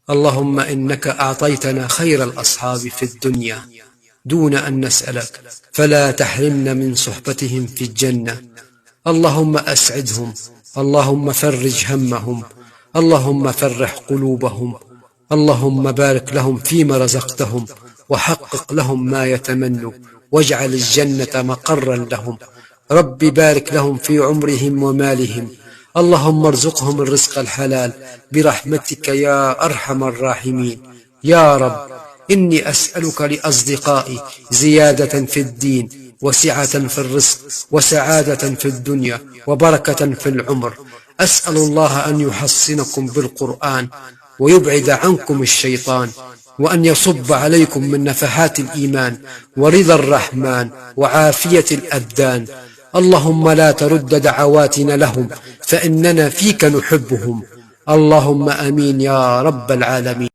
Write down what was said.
اللهم إنك أعطيتنا خير الأصحاب في الدنيا دون أن نسألك، فلا تحرمنا من صحبتهم في الجنة. اللهم أسعدهم، اللهم فرج همهم، اللهم فرح قلوبهم، اللهم بارك لهم فيما رزقتهم، وحقق لهم ما يتمنوا، واجعل الجنة مقرا لهم. رب بارك لهم في عمرهم ومالهم، اللهم ارزقهم الرزق الحلال برحمتك يا أرحم الراحمين. يا رب إني أسألك لأصدقائي زيادة في الدين، وسعة في الرزق، وسعادة في الدنيا، وبركة في العمر. أسأل الله أن يحصنكم بالقرآن، ويبعد عنكم الشيطان، وأن يصب عليكم من نفحات الإيمان ورضا الرحمن وعافية الأبدان. اللهم لا ترد دعواتنا لهم، فإننا فيك نحبهم. اللهم آمين يا رب العالمين.